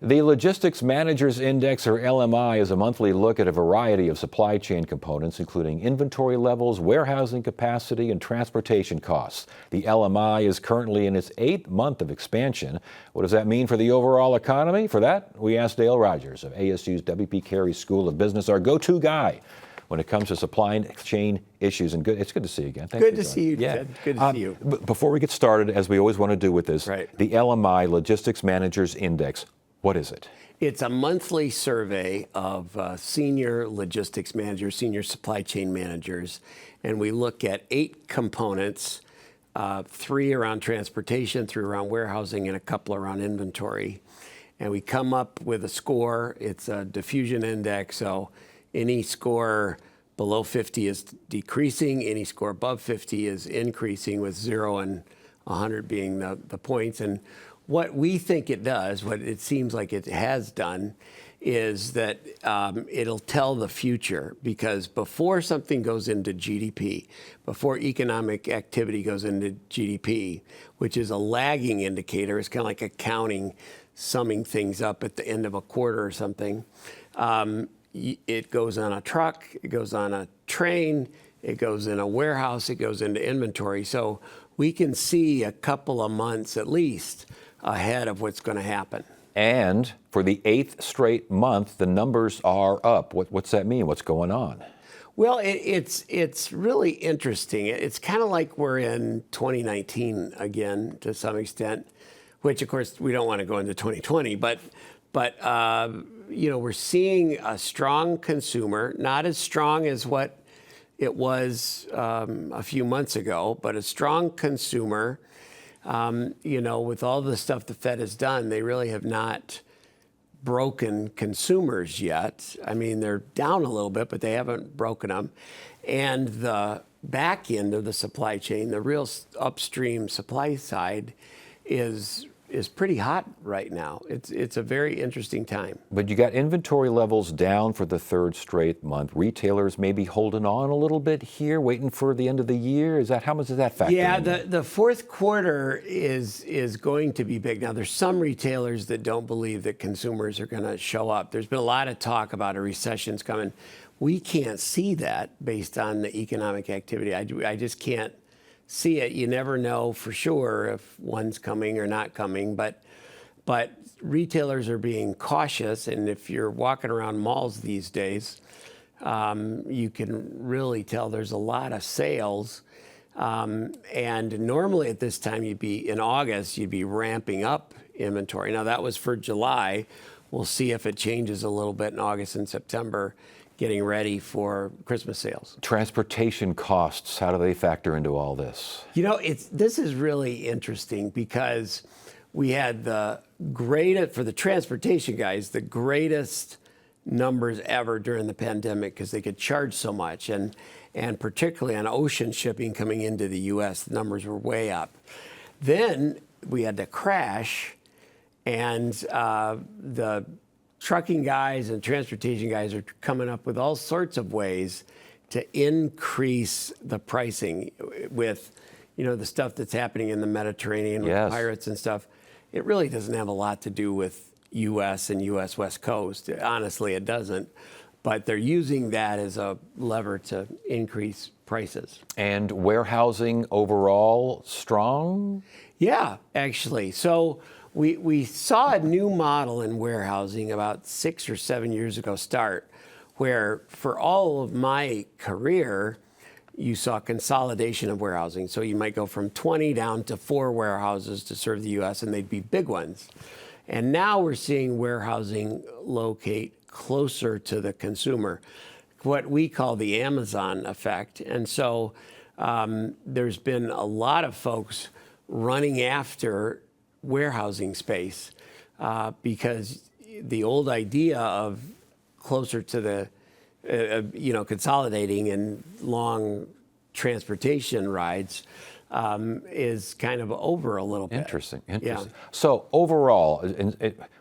The Logistics Managers Index, or LMI, is a monthly look at a variety of supply chain components, including inventory levels, warehousing capacity, and transportation costs. The LMI is currently in its 8th month of expansion. What does that mean for the overall economy? For that, we asked Dale Rogers of ASU's W.P. Carey School of Business, our go-to guy when it comes to supply chain issues. And it's good to see you again. Good to see you, Ted. Good to see you. Before we get started, as we always want to do with this, Right. The LMI, Logistics Managers Index, what is it? It's a monthly survey of senior logistics managers, senior supply chain managers, and we look at 8 components, 3 around transportation, 3 around warehousing, and a couple around inventory. And we come up with a score. It's a diffusion index, so any score below 50 is decreasing, any score above 50 is increasing, with 0 and 100 being the points. And what we think it does, what it seems like it has done, is that it'll tell the future, because before something goes into GDP, before economic activity goes into GDP, which is a lagging indicator, it's kind of like accounting, summing things up at the end of a quarter or something. It goes on a truck, it goes on a train, it goes in a warehouse, it goes into inventory. So we can see a couple of months at least ahead of what's going to happen. And for the 8th straight month, the numbers are up. What's that mean? What's going on? Well, it's really interesting. It's kind of like we're in 2019 again to some extent, which of course we don't want to go into 2020, but we're seeing a strong consumer, not as strong as what it was a few months ago, but a strong consumer. With all the stuff the Fed has done, they really have not broken consumers yet. I mean, they're down a little bit, but they haven't broken them. And the back end of the supply chain, the real upstream supply side, is pretty hot right now. It's a very interesting time. But you got inventory levels down for the 3rd straight month. Retailers may be holding on a little bit here, waiting for the end of the year. How much does that factor in? Yeah, the 4th quarter is going to be big. Now, there's some retailers that don't believe that consumers are going to show up. There's been a lot of talk about a recession's coming. We can't see that based on the economic activity. I just can't see it. You never know for sure if one's coming or not coming, but retailers are being cautious, and if you're walking around malls these days, you can really tell there's a lot of sales. And normally at this time, in August, you'd be ramping up inventory. Now, that was for July. We'll see if it changes a little bit in August and September, getting ready for Christmas sales. Transportation costs, how do they factor into all this? This is really interesting, because we had for the transportation guys, the greatest numbers ever during the pandemic, because they could charge so much. And particularly on ocean shipping coming into the U.S., the numbers were way up. Then we had to crash, and the trucking guys and transportation guys are coming up with all sorts of ways to increase the pricing with, the stuff that's happening in the Mediterranean with pirates and stuff. It really doesn't have a lot to do with U.S. and U.S. West Coast. Honestly, it doesn't. But they're using that as a lever to increase prices. And warehousing overall strong? Yeah, actually. So we saw a new model in warehousing about 6 or 7 years ago start, where for all of my career, you saw consolidation of warehousing. So you might go from 20 down to 4 warehouses to serve the U.S., and they'd be big ones. And now we're seeing warehousing locate closer to the consumer, what we call the Amazon effect. And so there's been a lot of folks running after warehousing space because the old idea of closer to the, consolidating and long transportation rides is kind of over a little bit. Interesting. Yeah. So overall,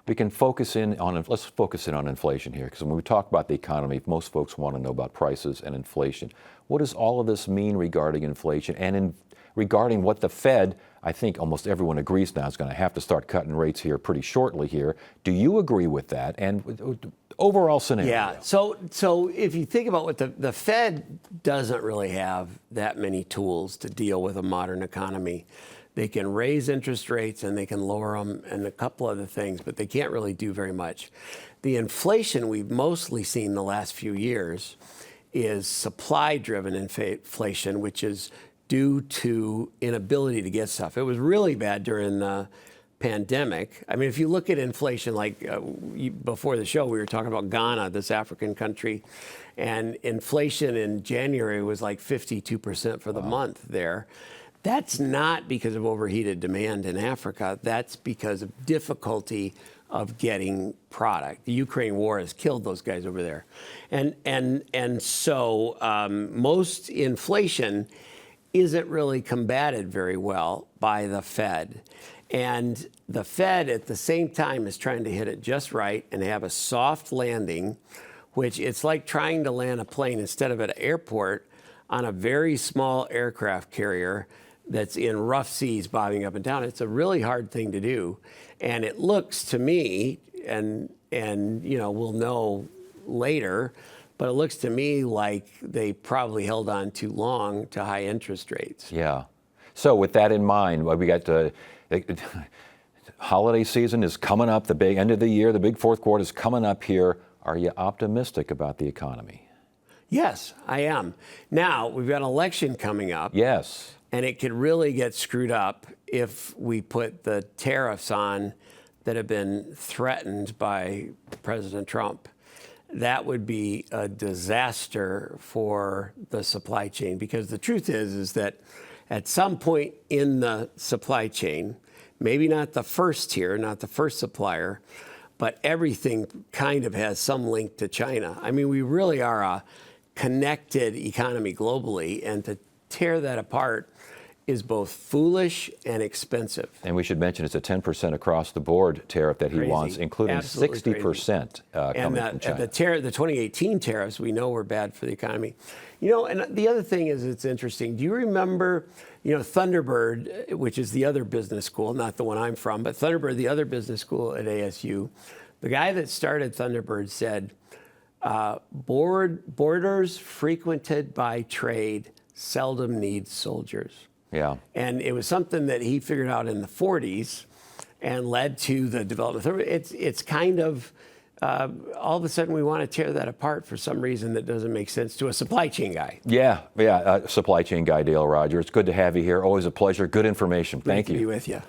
we can focus in on, let's focus in on inflation here, because when we talk about the economy, most folks want to know about prices and inflation. What does all of this mean regarding inflation and regarding what the Fed, I think almost everyone agrees now, is going to have to start cutting rates here pretty shortly here. Do you agree with that? And overall scenario? Yeah. So if you think about what the Fed doesn't really have that many tools to deal with a modern economy. They can raise interest rates and they can lower them and a couple other things, but they can't really do very much. The inflation we've mostly seen the last few years is supply-driven inflation, which is due to inability to get stuff. It was really bad during the pandemic. I mean, if you look at inflation, like before the show, we were talking about Ghana, this African country, and inflation in January was like 52% for the month there. That's not because of overheated demand in Africa. That's because of difficulty of getting product. The Ukraine war has killed those guys over there. And so most inflation isn't really combated very well by the Fed. And the Fed at the same time is trying to hit it just right and have a soft landing, which it's like trying to land a plane instead of at an airport on a very small aircraft carrier that's in rough seas bobbing up and down. It's a really hard thing to do. And it looks to me, and you know, we'll know later, but it looks to me like they probably held on too long to high interest rates. Yeah. So with that in mind, we got holiday season is coming up, the big end of the year, the big fourth quarter is coming up here. Are you optimistic about the economy? Yes, I am. Now, we've got an election coming up. Yes. And it could really get screwed up if we put the tariffs on that have been threatened by President Trump. That would be a disaster for the supply chain, because the truth is that at some point in the supply chain, maybe not the first tier, not the first supplier, but everything kind of has some link to China. I mean, we really are a connected economy globally, and to tear that apart is both foolish and expensive. And we should mention it's a 10% across the board tariff that he wants, including Absolutely 60% coming from China. The 2018 tariffs we know were bad for the economy. You know, and the other thing is, it's interesting. Do you remember, you know, Thunderbird, which is the other business school, not the one I'm from, but Thunderbird, the other business school at ASU, the guy that started Thunderbird said, borders frequented by trade seldom need soldiers. Yeah. And it was something that he figured out in the 40s and led to the development. It's kind of, all of a sudden we want to tear that apart for some reason that doesn't make sense to a supply chain guy. Yeah. Supply chain guy, Dale Rogers. It's good to have you here. Always a pleasure. Good information. Thank you. Great to be with you.